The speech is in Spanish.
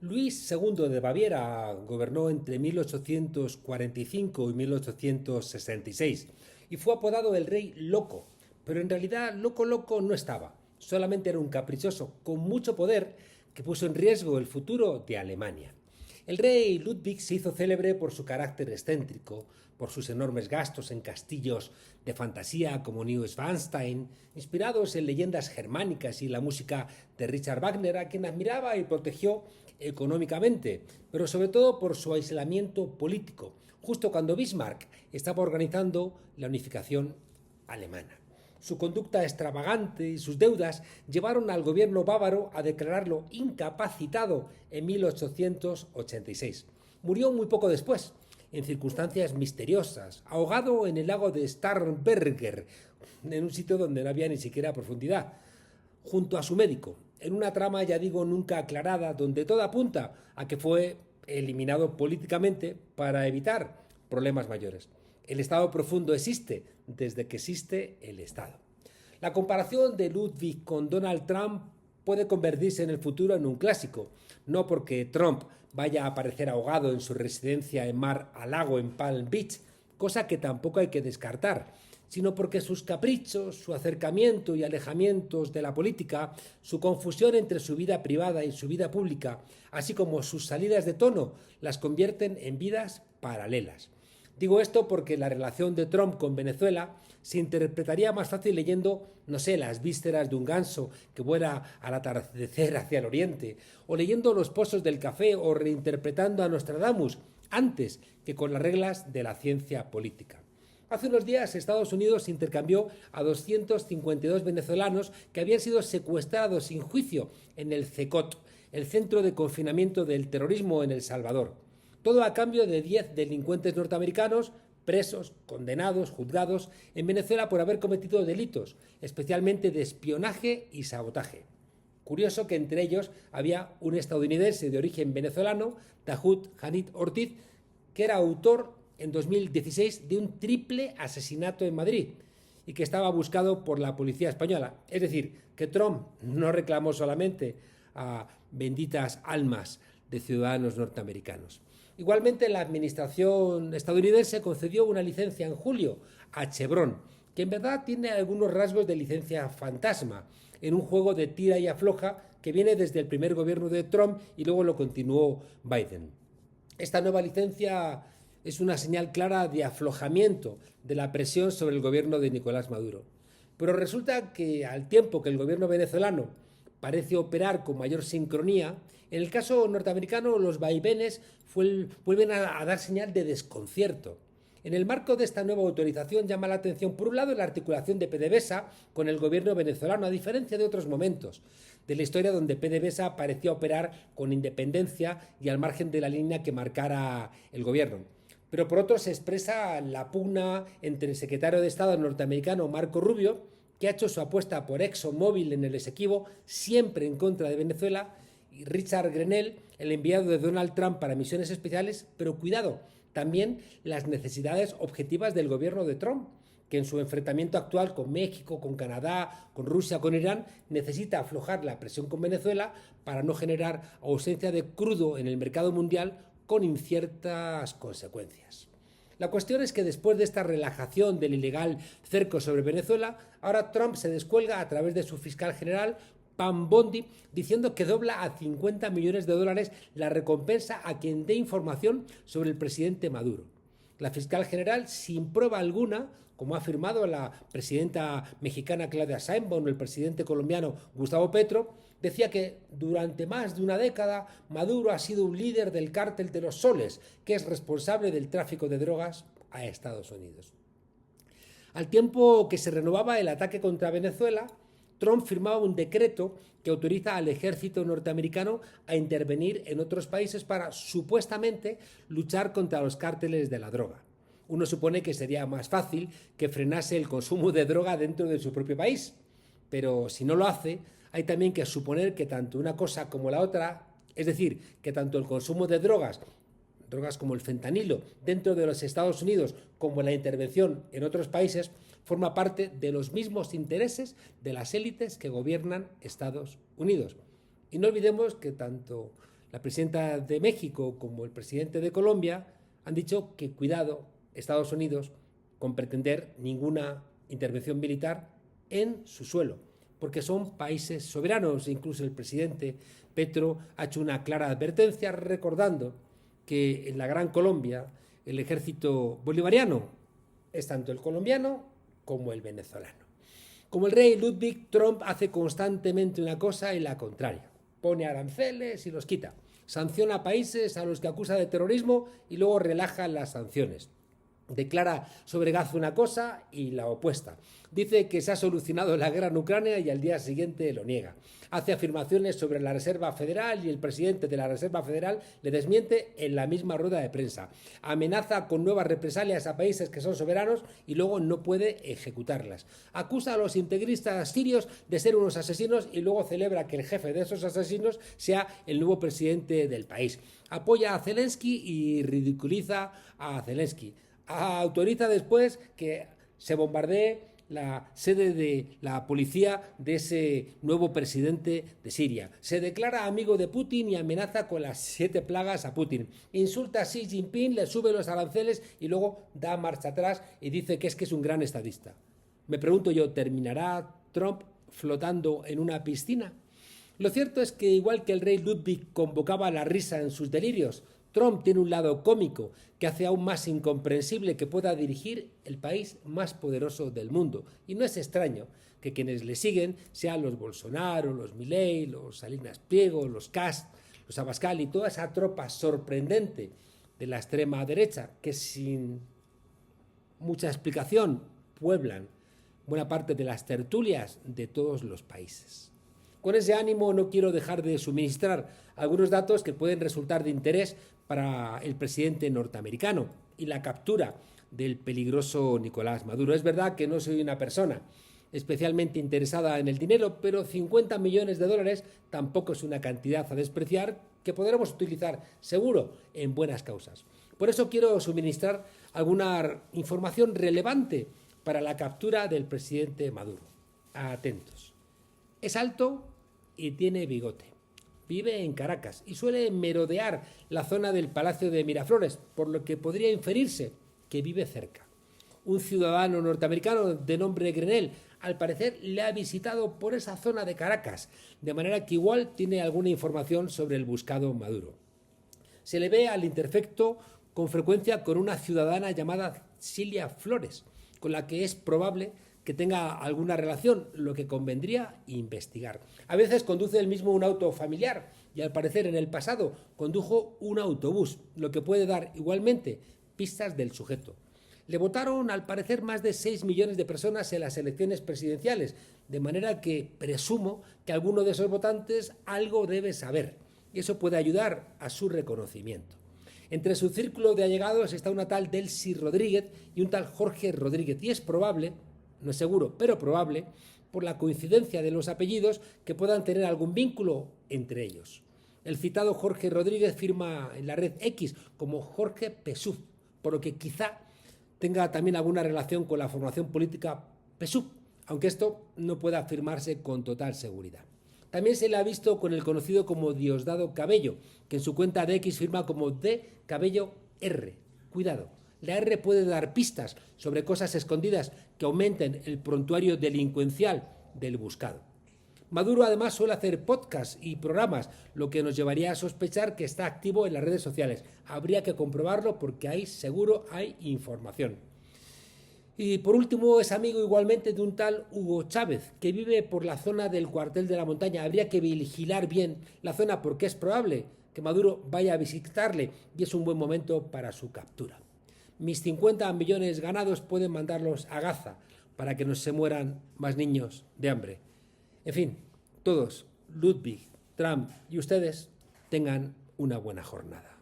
Luis II de Baviera gobernó entre 1845 y 1866 y fue apodado el Rey Loco, pero en realidad loco no estaba, solamente era un caprichoso con mucho poder que puso en riesgo el futuro de Alemania. El rey Ludwig se hizo célebre por su carácter excéntrico, por sus enormes gastos en castillos de fantasía como Neuschwanstein, inspirados en leyendas germánicas y la música de Richard Wagner, a quien admiraba y protegió económicamente, pero sobre todo por su aislamiento político, justo cuando Bismarck estaba organizando la unificación alemana. Su conducta extravagante y sus deudas llevaron al gobierno bávaro a declararlo incapacitado en 1886. Murió muy poco después, en circunstancias misteriosas, ahogado en el lago de Starnberger, en un sitio donde no había ni siquiera profundidad, junto a su médico, en una trama, ya digo, nunca aclarada, donde todo apunta a que fue eliminado políticamente para evitar problemas mayores. El Estado profundo existe desde que existe el Estado. La comparación de Ludwig con Donald Trump puede convertirse en el futuro en un clásico, no porque Trump vaya a aparecer ahogado en su residencia en Mar-a-Lago en Palm Beach, cosa que tampoco hay que descartar, sino porque sus caprichos, su acercamiento y alejamientos de la política, su confusión entre su vida privada y su vida pública, así como sus salidas de tono, las convierten en vidas paralelas. Digo esto porque la relación de Trump con Venezuela se interpretaría más fácil leyendo, no sé, las vísceras de un ganso que vuela al atardecer hacia el oriente, o leyendo los pozos del café o reinterpretando a Nostradamus, antes que con las reglas de la ciencia política. Hace unos días Estados Unidos intercambió a 252 venezolanos que habían sido secuestrados sin juicio en el CECOT, el Centro de Confinamiento del Terrorismo en El Salvador. Todo a cambio de 10 delincuentes norteamericanos presos, condenados, juzgados en Venezuela por haber cometido delitos, especialmente de espionaje y sabotaje. Curioso que entre ellos había un estadounidense de origen venezolano, Dahoud Hanit Ortiz, que era autor en 2016 de un triple asesinato en Madrid y que estaba buscado por la policía española. Es decir, que Trump no reclamó solamente a benditas almas de ciudadanos norteamericanos. Igualmente, la administración estadounidense concedió una licencia en julio a Chevron, que en verdad tiene algunos rasgos de licencia fantasma, en un juego de tira y afloja que viene desde el primer gobierno de Trump y luego lo continuó Biden. Esta nueva licencia es una señal clara de aflojamiento de la presión sobre el gobierno de Nicolás Maduro. Pero resulta que al tiempo que el gobierno venezolano parece operar con mayor sincronía, en el caso norteamericano los vaivenes vuelven a dar señal de desconcierto. En el marco de esta nueva autorización llama la atención, por un lado, la articulación de PDVSA con el gobierno venezolano, a diferencia de otros momentos de la historia donde PDVSA parecía operar con independencia y al margen de la línea que marcara el gobierno. Pero por otro se expresa la pugna entre el secretario de Estado norteamericano Marco Rubio, que ha hecho su apuesta por ExxonMobil en el Esequibo, siempre en contra de Venezuela, y Richard Grenell, el enviado de Donald Trump para misiones especiales, pero cuidado, también las necesidades objetivas del gobierno de Trump, que en su enfrentamiento actual con México, con Canadá, con Rusia, con Irán, necesita aflojar la presión con Venezuela para no generar ausencia de crudo en el mercado mundial con inciertas consecuencias. La cuestión es que después de esta relajación del ilegal cerco sobre Venezuela, ahora Trump se descuelga a través de su fiscal general, Pam Bondi, diciendo que dobla a 50 millones de dólares la recompensa a quien dé información sobre el presidente Maduro. La fiscal general, sin prueba alguna, como ha afirmado la presidenta mexicana Claudia Sheinbaum o el presidente colombiano Gustavo Petro, decía que durante más de una década Maduro ha sido un líder del cártel de los soles, que es responsable del tráfico de drogas a Estados Unidos. Al tiempo que se renovaba el ataque contra Venezuela, Trump firmaba un decreto que autoriza al ejército norteamericano a intervenir en otros países para, supuestamente, luchar contra los cárteles de la droga. Uno supone que sería más fácil que frenase el consumo de droga dentro de su propio país, pero si no lo hace, hay también que suponer que tanto una cosa como la otra, es decir, que tanto el consumo de drogas como el fentanilo dentro de los Estados Unidos como la intervención en otros países, forma parte de los mismos intereses de las élites que gobiernan Estados Unidos. Y no olvidemos que tanto la presidenta de México como el presidente de Colombia han dicho que cuidado Estados Unidos con pretender ninguna intervención militar en su suelo, porque son países soberanos. Incluso el presidente Petro ha hecho una clara advertencia recordando que en la Gran Colombia el ejército bolivariano es tanto el colombiano como el venezolano. Como el rey Ludwig, Trump hace constantemente una cosa y la contraria. Pone aranceles y los quita. Sanciona a países a los que acusa de terrorismo y luego relaja las sanciones. Declara sobre Gaza una cosa y la opuesta. Dice que se ha solucionado la guerra en Ucrania y al día siguiente lo niega. Hace afirmaciones sobre la Reserva Federal y el presidente de la Reserva Federal le desmiente en la misma rueda de prensa. Amenaza con nuevas represalias a países que son soberanos y luego no puede ejecutarlas. Acusa a los integristas sirios de ser unos asesinos y luego celebra que el jefe de esos asesinos sea el nuevo presidente del país. Apoya a Zelensky y ridiculiza a Zelensky. Autoriza después que se bombardee la sede de la policía de ese nuevo presidente de Siria. Se declara amigo de Putin y amenaza con las 7 plagas a Putin. Insulta a Xi Jinping, le sube los aranceles y luego da marcha atrás y dice que es un gran estadista. Me pregunto yo, ¿terminará Trump flotando en una piscina? Lo cierto es que igual que el rey Ludwig convocaba la risa en sus delirios, Trump tiene un lado cómico que hace aún más incomprensible que pueda dirigir el país más poderoso del mundo. Y no es extraño que quienes le siguen sean los Bolsonaro, los Milei, los Salinas Pliego, los Kast, los Abascal y toda esa tropa sorprendente de la extrema derecha que sin mucha explicación pueblan buena parte de las tertulias de todos los países. Con ese ánimo no quiero dejar de suministrar algunos datos que pueden resultar de interés para el presidente norteamericano y la captura del peligroso Nicolás Maduro. Es verdad que no soy una persona especialmente interesada en el dinero, pero 50 millones de dólares tampoco es una cantidad a despreciar que podremos utilizar seguro en buenas causas. Por eso quiero suministrar alguna información relevante para la captura del presidente Maduro. Atentos. Es alto y tiene bigote. Vive en Caracas y suele merodear la zona del Palacio de Miraflores, por lo que podría inferirse que vive cerca. Un ciudadano norteamericano de nombre Grenell, al parecer, le ha visitado por esa zona de Caracas, de manera que igual tiene alguna información sobre el buscado Maduro. Se le ve al interfecto con frecuencia con una ciudadana llamada Cilia Flores, con la que es probable que tenga alguna relación, lo que convendría investigar. A veces conduce él mismo un auto familiar y al parecer en el pasado condujo un autobús, lo que puede dar igualmente pistas del sujeto. Le votaron al parecer más de 6 millones de personas en las elecciones presidenciales, de manera que presumo que alguno de esos votantes algo debe saber y eso puede ayudar a su reconocimiento. Entre su círculo de allegados está una tal Delcy Rodríguez y un tal Jorge Rodríguez y es probable, no es seguro, pero probable, por la coincidencia de los apellidos, que puedan tener algún vínculo entre ellos. El citado Jorge Rodríguez firma en la red X como Jorge PSUV, por lo que quizá tenga también alguna relación con la formación política PSUV, aunque esto no pueda afirmarse con total seguridad. También se le ha visto con el conocido como Diosdado Cabello, que en su cuenta de X firma como D Cabello R. Cuidado. La R puede dar pistas sobre cosas escondidas que aumenten el prontuario delincuencial del buscado. Maduro además suele hacer podcasts y programas, lo que nos llevaría a sospechar que está activo en las redes sociales. Habría que comprobarlo porque ahí seguro hay información. Y por último es amigo igualmente de un tal Hugo Chávez, que vive por la zona del Cuartel de la Montaña. Habría que vigilar bien la zona porque es probable que Maduro vaya a visitarle y es un buen momento para su captura. Mis 50 millones ganados pueden mandarlos a Gaza para que no se mueran más niños de hambre. En fin, todos, Ludwig, Trump y ustedes, tengan una buena jornada.